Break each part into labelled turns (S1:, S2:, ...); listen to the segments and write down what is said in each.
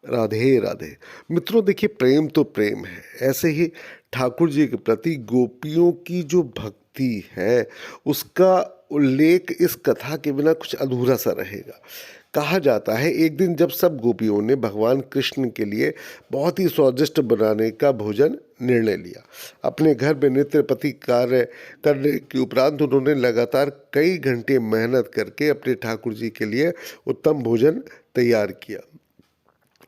S1: राधे राधे। मित्रों देखिए, प्रेम तो प्रेम है। ऐसे ही ठाकुर जी के प्रति गोपियों की जो भक्ति है, उसका उल्लेख इस कथा के बिना कुछ अधूरा सा रहेगा। कहा जाता है एक दिन जब सब गोपियों ने भगवान कृष्ण के लिए बहुत ही स्वादिष्ट बनाने का भोजन निर्णय लिया। अपने घर में नित्य प्रति कार्य करने के उपरांत उन्होंने लगातार कई घंटे मेहनत करके अपने ठाकुर जी के लिए उत्तम भोजन तैयार किया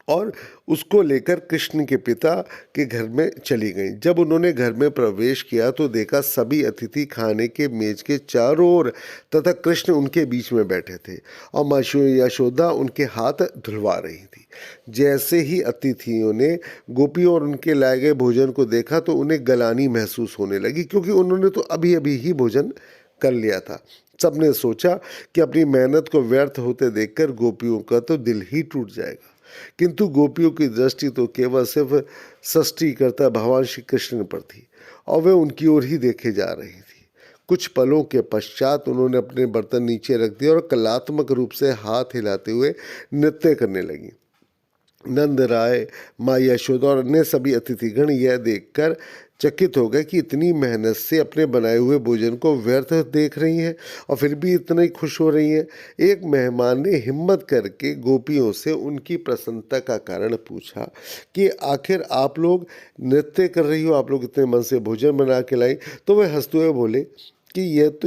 S1: और उसको लेकर कृष्ण के पिता के घर में चली गईं। जब उन्होंने घर में प्रवेश किया तो देखा सभी अतिथि खाने के मेज के चारों ओर तथा कृष्ण उनके बीच में बैठे थे और माँ यशोदा उनके हाथ धुलवा रही थी। जैसे ही अतिथियों ने गोपियों और उनके लाए गए भोजन को देखा तो उन्हें गलानी महसूस होने लगी, क्योंकि उन्होंने तो अभी अभी ही भोजन कर लिया था। सबने सोचा कि अपनी मेहनत को व्यर्थ होते देखकर गोपियों का तो दिल ही टूट जाएगा, किंतु गोपियों की दृष्टि तो केवल सिर्फ सृष्टिकर्ता भगवान श्री कृष्ण पर थी और वे उनकी ओर ही देखे जा रही थी। कुछ पलों के पश्चात उन्होंने अपने बर्तन नीचे रख दिए और कलात्मक रूप से हाथ हिलाते हुए नृत्य करने लगी। नंद राय, माँ यशोदा और अन्य सभी अतिथिगण यह देखकर चकित हो गए कि इतनी मेहनत से अपने बनाए हुए भोजन को व्यर्थ देख रही हैं और फिर भी इतना ही खुश हो रही हैं। एक मेहमान ने हिम्मत करके गोपियों से उनकी प्रसन्नता का कारण पूछा कि आखिर आप लोग नृत्य कर रही हो, आप लोग इतने मन से भोजन बना के लाई। तो वे हंसते हुए बोले कि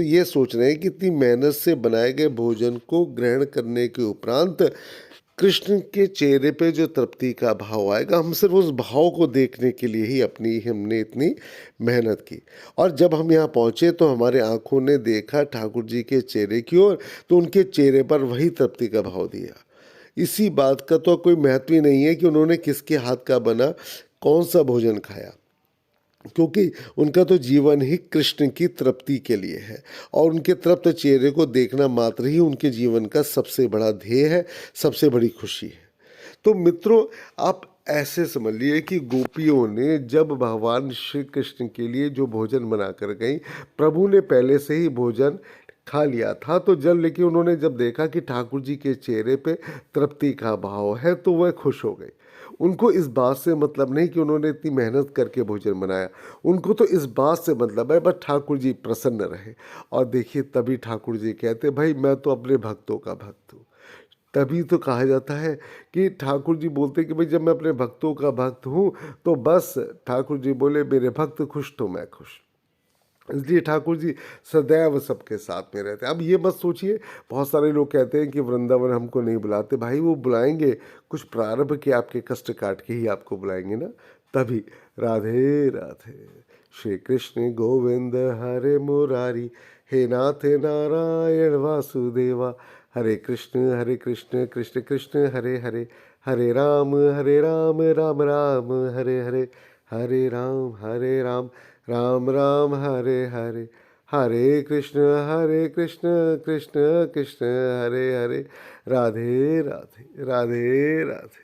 S1: ये सोच रहे हैं कि इतनी मेहनत से बनाए गए भोजन को ग्रहण करने के उपरांत कृष्ण के चेहरे पे जो तृप्ति का भाव आएगा, हम सिर्फ उस भाव को देखने के लिए ही हमने इतनी मेहनत की। और जब हम यहाँ पहुँचे तो हमारे आंखों ने देखा ठाकुर जी के चेहरे की ओर, तो उनके चेहरे पर वही तृप्ति का भाव दिया। इसी बात का तो कोई महत्व ही नहीं है कि उन्होंने किसके हाथ का बना कौन सा भोजन खाया, क्योंकि उनका तो जीवन ही कृष्ण की तृप्ति के लिए है और उनके तृप्त चेहरे को देखना मात्र ही उनके जीवन का सबसे बड़ा ध्येय है, सबसे बड़ी खुशी है। तो मित्रों, आप ऐसे समझ लिए कि गोपियों ने जब भगवान श्री कृष्ण के लिए जो भोजन बना कर गई, प्रभु ने पहले से ही भोजन खा लिया था, तो जब लेकिन उन्होंने जब देखा कि ठाकुर जी के चेहरे पे तृप्ति का भाव है तो वह खुश हो गए। उनको इस बात से मतलब नहीं कि उन्होंने इतनी मेहनत करके भोजन बनाया, उनको तो इस बात से मतलब है बस ठाकुर जी प्रसन्न रहे। और देखिए, तभी ठाकुर जी कहते, भाई मैं तो अपने भक्तों का भक्त हूँ। तभी तो कहा जाता है कि ठाकुर जी बोलते कि भाई जब मैं अपने भक्तों का भक्त हूँ तो बस ठाकुर जी बोले मेरे भक्त खुश तो मैं खुश। इसलिए ठाकुर जी सदैव सबके साथ में रहते हैं। अब ये मत सोचिए, बहुत सारे लोग कहते हैं कि वृंदावन हमको नहीं बुलाते। भाई वो बुलाएंगे, कुछ प्रारब्ध के आपके कष्ट काट के ही आपको बुलाएंगे ना। तभी राधे राधे। श्री कृष्ण गोविंद हरे मुरारी, हे नाथ नारायण वासुदेवा। हरे कृष्ण कृष्ण कृष्ण हरे हरे, हरे राम राम राम हरे हरे, हरे राम राम राम हरे हरे। हरे कृष्ण कृष्ण कृष्ण हरे हरे। राधे राधे, राधे राधे।